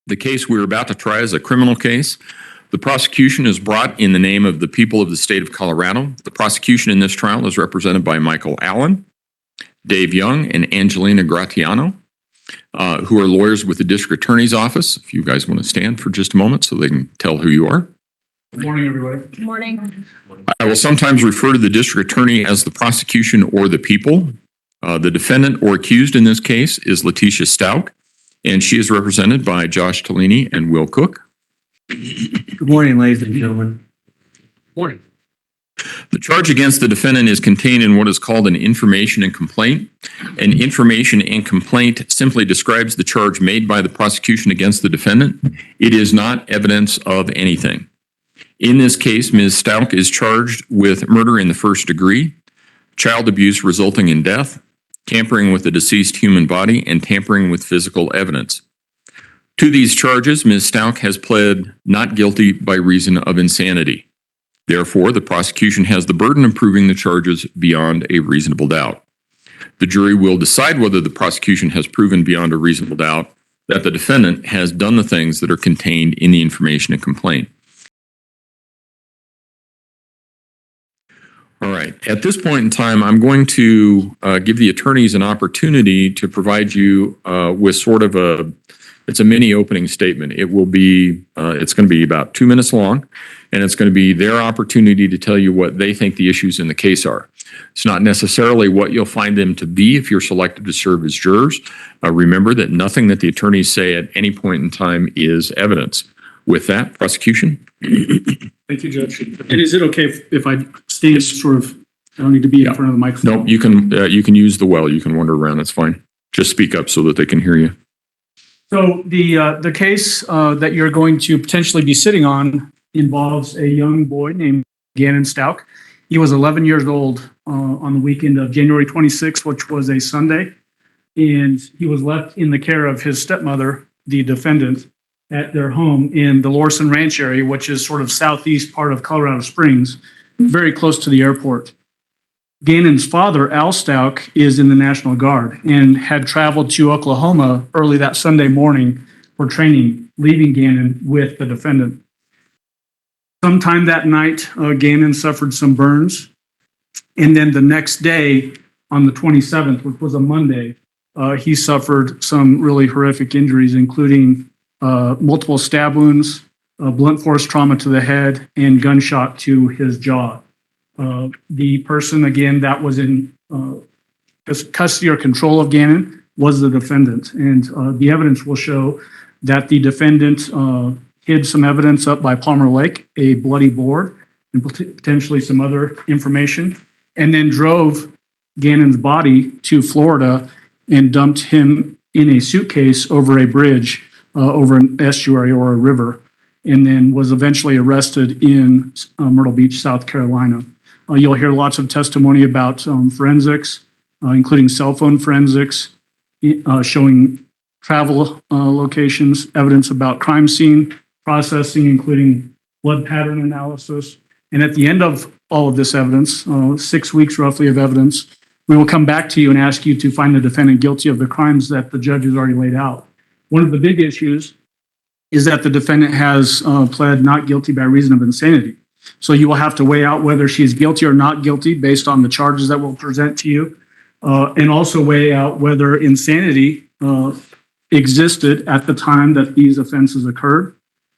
The case we're about to try is a criminal case. The prosecution is brought in the name of the people of the state of Colorado. The prosecution in this trial is represented by Michael Allen, Dave Young, and Angelina Gratiano, who are lawyers with the district attorney's office. If you guys want to stand for just a moment so they can tell who you are. Good morning, everybody. Good morning. I will sometimes refer to the district attorney as the prosecution or the people. The defendant or accused in this case is Letecia Stauch, and she is represented by Josh Tellini and Will Cook. Good morning, ladies and gentlemen. Morning. The charge against the defendant is contained in what is called an information and complaint. An information and complaint simply describes the charge made by the prosecution against the defendant. It is not evidence of anything. In this case, Ms. Stauch is charged with murder in the first degree, child abuse resulting in death, tampering with a deceased human body, and tampering with physical evidence. To these charges, Ms. Stauch has pled not guilty by reason of insanity. Therefore, the prosecution has the burden of proving the charges beyond a reasonable doubt. The jury will decide whether the prosecution has proven beyond a reasonable doubt that the defendant has done the things that are contained in the information and complaint. All right. At this point in time, I'm going to give the attorneys an opportunity to provide you with sort of it's a mini opening statement. It will be, it's going to be about 2 minutes long, and it's going to be their opportunity to tell you what they think the issues in the case are. It's not necessarily what you'll find them to be if you're selected to serve as jurors. Remember that nothing that the attorneys say at any point in time is evidence. With that, prosecution. Thank you, Judge. And is it okay if I stand sort of, I don't need to be in front of the microphone? No, you can use the well. You can wander around. That's fine. Just speak up so that they can hear you. So the case that you're going to potentially be sitting on involves a young boy named Gannon Stauch. He was 11 years old on the weekend of January 26th, which was a Sunday, and he was left in the care of his stepmother, the defendant, at their home in the Lorson Ranch area, which is sort of southeast part of Colorado Springs, very close to the airport. Gannon's father, Al Stauch, is in the National Guard and had traveled to Oklahoma early that Sunday morning for training, leaving Gannon with the defendant. Sometime that night, Gannon suffered some burns. And then the next day, on the 27th, which was a Monday, he suffered some really horrific injuries, including multiple stab wounds, blunt force trauma to the head, and gunshot to his jaw. The person, again, that was in custody or control of Gannon was the defendant. And the evidence will show that the defendant hid some evidence up by Palmer Lake, a bloody board, and potentially some other information, and then drove Gannon's body to Florida and dumped him in a suitcase over a bridge over an estuary or a river, and then was eventually arrested in Myrtle Beach, South Carolina. You'll hear lots of testimony about forensics, including cell phone forensics, showing travel locations, evidence about crime scene processing, including blood pattern analysis. And at the end of all of this evidence, 6 weeks roughly of evidence, we will come back to you and ask you to find the defendant guilty of the crimes that the judge has already laid out. One of the big issues is that the defendant has pled not guilty by reason of insanity. So you will have to weigh out whether she is guilty or not guilty based on the charges that we'll present to you, and also weigh out whether insanity existed at the time that these offenses occurred,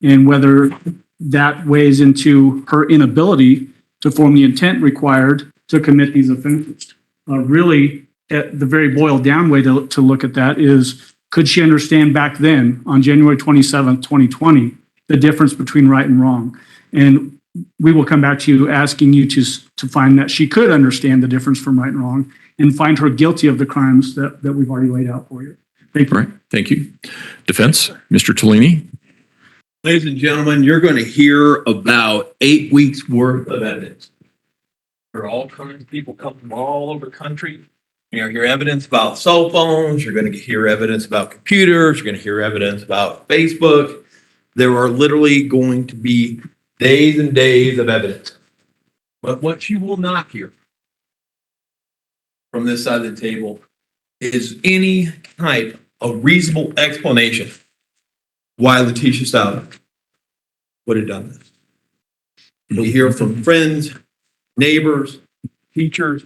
and whether that weighs into her inability to form the intent required to commit these offenses. Really, at the very boiled down way to look at that is, could she understand back then, on January 27th, 2020, the difference between right and wrong? And we will come back to you asking you to find that she could understand the difference from right and wrong and find her guilty of the crimes that we've already laid out for you. Thank you. All right. Thank you. Defense, Mr. Tellini. Ladies and gentlemen, you're going to hear about 8 weeks worth of evidence. There are all kinds of people come from all over the country. You're going to hear evidence about cell phones. You're going to hear evidence about computers. You're going to hear evidence about Facebook. There are literally going to be days and days of evidence. But what you will not hear from this side of the table is any type of reasonable explanation why Letecia Stauch would have done this. We hear from friends, neighbors, teachers,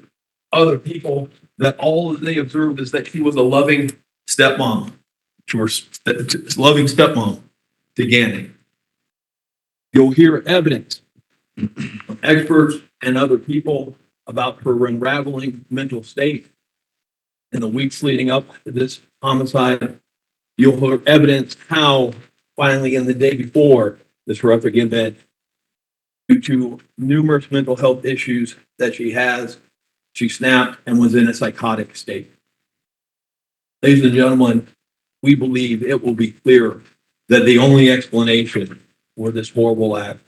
other people that all that they observed is that she was a loving stepmom. She was a loving stepmom to Gannon. You'll hear evidence from experts and other people about her unraveling mental state in the weeks leading up to this homicide. You'll hear evidence how finally in the day before this horrific event, due to numerous mental health issues that she has, she snapped and was in a psychotic state. Ladies and gentlemen, we believe it will be clear that the only explanation for this horrible act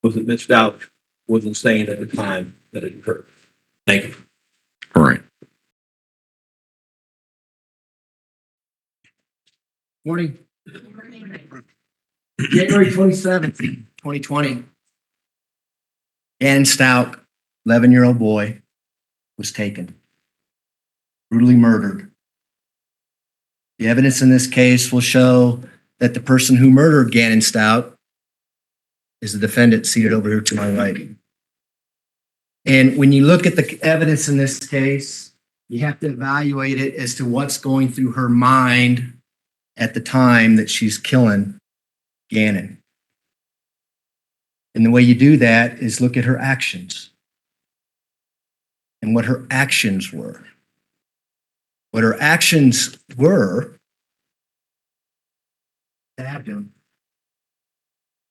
was that Ms. Stauch was insane at the time that it occurred. Thank you. All right. Morning. January 27th, 2020. Gannon Stauch, 11-year-old boy, was taken, brutally murdered. The evidence in this case will show that the person who murdered Gannon Stauch is the defendant seated over here to my right. And when you look at the evidence in this case, you have to evaluate it as to what's going through her mind at the time that she's killing Gannon. And the way you do that is look at her actions and what her actions were. What her actions were, stabbed him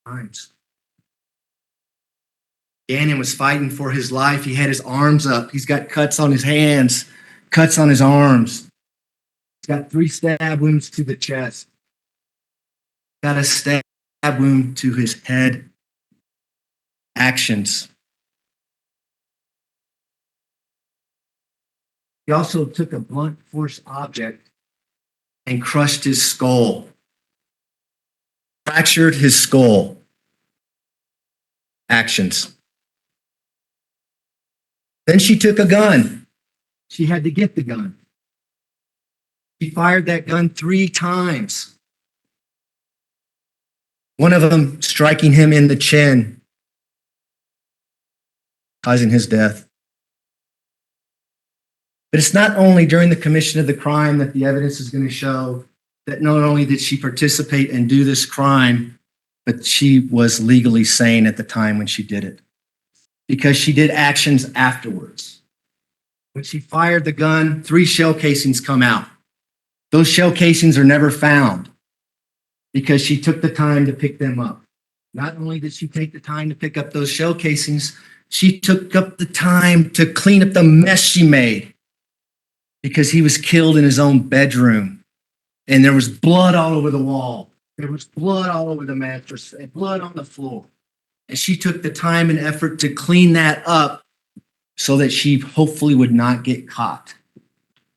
times. Gannon was fighting for his life. He had his arms up. He's got cuts on his hands, cuts on his arms. He's got 3 stab wounds to the chest. Got a stab wound to his head. Actions. He also took a blunt force object and crushed his skull. Fractured his skull. Actions. Then she took a gun. She had to get the gun. She fired that gun 3 times. One of them striking him in the chin, causing his death. But it's not only during the commission of the crime that the evidence is going to show that not only did she participate and do this crime, but she was legally sane at the time when she did it. Because she did actions afterwards. When she fired the gun, 3 shell casings come out. Those shell casings are never found because she took the time to pick them up. Not only did she take the time to pick up those shell casings, she took up the time to clean up the mess she made because he was killed in his own bedroom and there was blood all over the wall. There was blood all over the mattress and blood on the floor. And she took the time and effort to clean that up so that she hopefully would not get caught.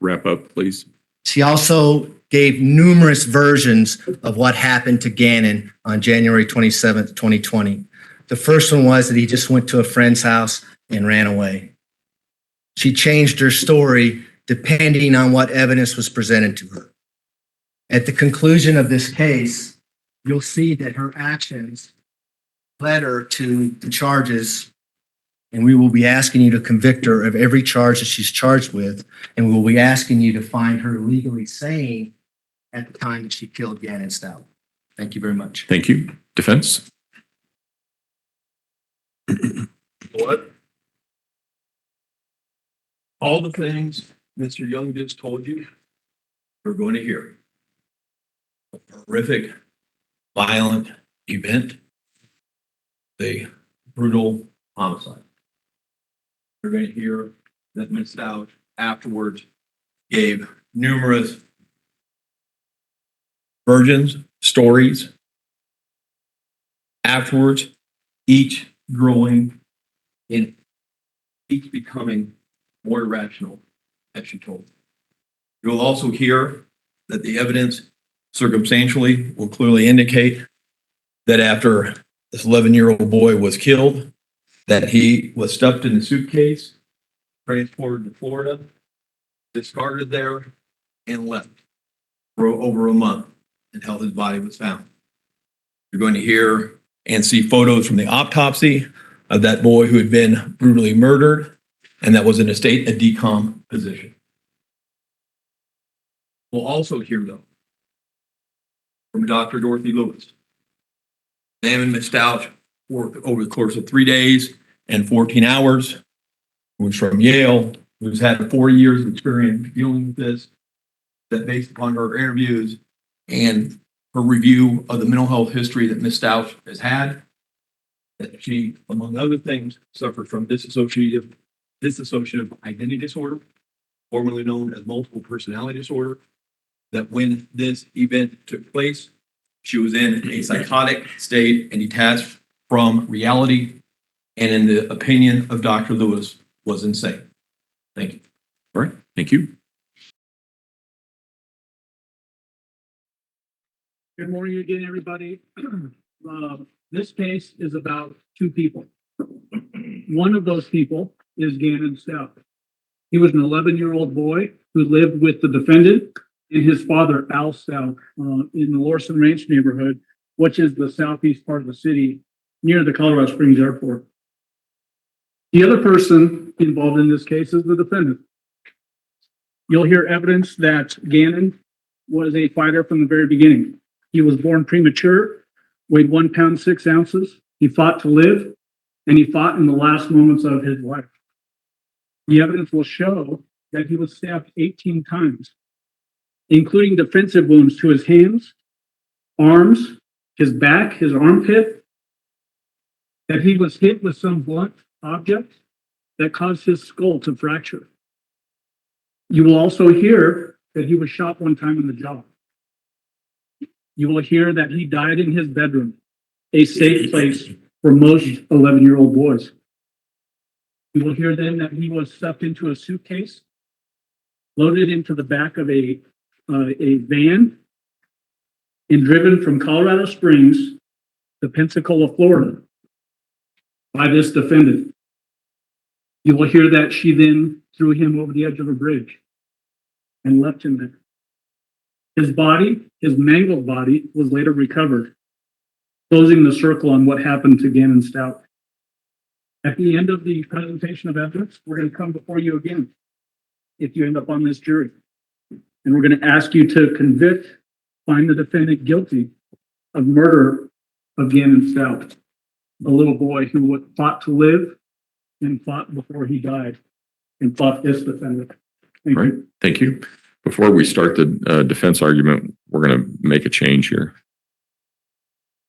Wrap up, please. She also gave numerous versions of what happened to Gannon on January 27th, 2020. The first one was that he just went to a friend's house and ran away. She changed her story depending on what evidence was presented to her. At the conclusion of this case, you'll see that her actions led her to the charges, and we will be asking you to convict her of every charge that she's charged with, and we will be asking you to find her legally sane at the time that she killed Gannon Stauch. Thank you very much. Thank you. Defense? What? All the things Mr. Young just told you, we're going to hear. A horrific, violent event, a brutal homicide. You're going to hear that Ms. Stauch afterwards gave numerous versions, stories. Afterwards, each growing in each becoming more irrational as she told. You'll also hear that the evidence circumstantially will clearly indicate that after this 11-year-old boy was killed, that he was stuffed in a suitcase, transported to Florida, discarded there, and left for over a month. until his body was found. You're going to hear and see photos from the autopsy of that boy who had been brutally murdered and that was in a state of decomposition. We'll also hear, though, from Dr. Dorothy Lewis. Examined Ms. Stauch worked over the course of 3 days and 14 hours. Who was from Yale, who's had 4 years of experience dealing with this, that based upon her interviews and her review of the mental health history that Ms. Stauch has had, that she, among other things, suffered from dissociative identity disorder, formerly known as multiple personality disorder, that when this event took place, she was in a psychotic state and detached from reality, and in the opinion of Dr. Lewis, was insane. Thank you. All right, thank you. Good morning again, everybody. This case is about two people. One of those people is Gannon Stauch. He was an 11-year-old boy who lived with the defendant and his father, Al Stauch, in the Lorson Ranch neighborhood, which is the southeast part of the city near the Colorado Springs Airport. The other person involved in this case is the defendant. You'll hear evidence that Gannon was a fighter from the very beginning. He was born premature, weighed 1 pound 6 ounces. He fought to live, and he fought in the last moments of his life. The evidence will show that he was stabbed 18 times, including defensive wounds to his hands, arms, his back, his armpit, that he was hit with some blunt object that caused his skull to fracture. You will also hear that he was shot 1 time in the jaw. You will hear that he died in his bedroom, a safe place for most 11-year-old boys. You will hear then that he was stuffed into a suitcase, loaded into the back of a van, and driven from Colorado Springs to Pensacola, Florida, by this defendant. You will hear that she then threw him over the edge of a bridge and left him there. His body, his mangled body, was later recovered, closing the circle on what happened to Gannon Stauch. At the end of the presentation of evidence, we're going to come before you again if you end up on this jury. And we're going to ask you to convict, find the defendant guilty of murder of Gannon Stauch, a little boy who fought to live and fought before he died and fought this defendant. Thank All right, you. thank you. Before we start the defense argument, we're going to make a change here.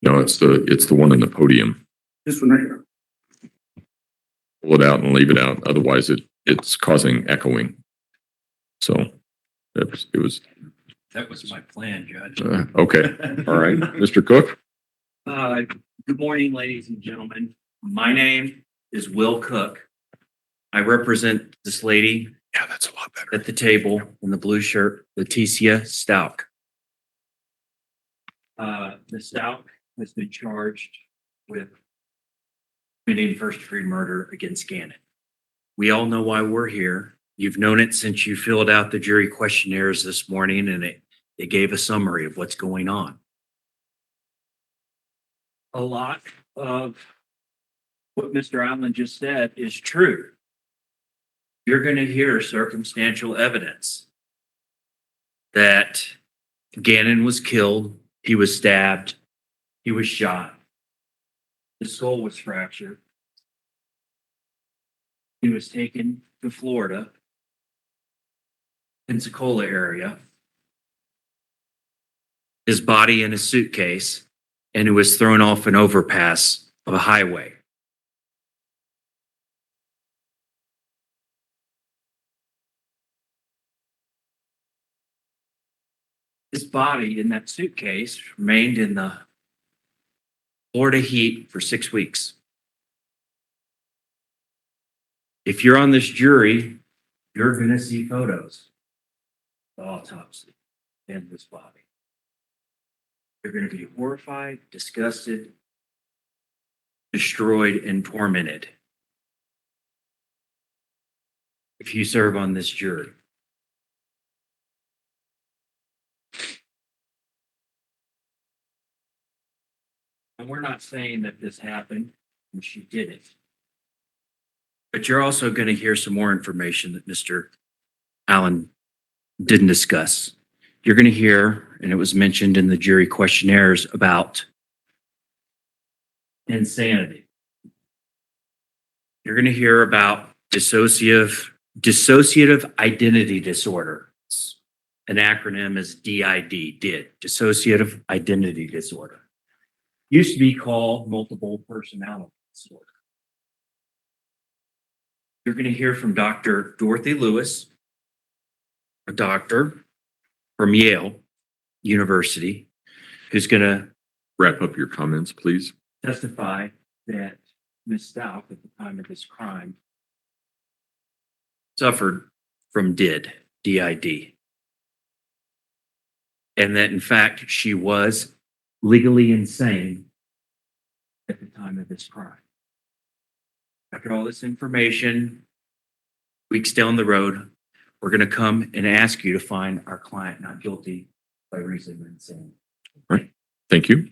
No, it's the one in the podium. This one right here. Pull it out and leave it out. Otherwise, it's causing echoing. So it was That was my plan, Judge. okay. All right, Mr. Cook. Good morning, ladies and gentlemen. My name is Will Cook. I represent this lady Yeah, that's a lot better. at the table in the blue shirt, Letecia Stauch. Ms. Stauch has been charged with committing first-degree murder against Gannon. We all know why we're here. You've known it since you filled out the jury questionnaires this morning, and it gave a summary of what's going on. A lot of what Mr. Allen just said is true. You're going to hear circumstantial evidence that Gannon was killed, he was stabbed, he was shot, his skull was fractured, he was taken to Florida, Pensacola area, his body in a suitcase, and it was thrown off an overpass of a highway. His body in that suitcase remained in the Florida heat for 6 weeks. If you're on this jury, you're going to see photos of the autopsy and this body. You're going to be horrified, disgusted, destroyed, and tormented if you serve on this jury. And we're not saying that this happened and she did it. But you're also going to hear some more information that Mr. Allen didn't discuss. You're going to hear, and it was mentioned in the jury questionnaires, about insanity. You're going to hear about dissociative identity disorder. An acronym is DID, dissociative identity disorder. Used to be called multiple personality disorder. You're going to hear from Dr. Dorothy Lewis, a doctor from Yale University, who's going to Wrap up your comments, please. testify that Ms. Stauch, at the time of this crime, suffered from DID. And that, in fact, she was legally insane at the time of this crime. After all this information, weeks down the road, we're going to come and ask you to find our client not guilty by reason of insanity. Thank you.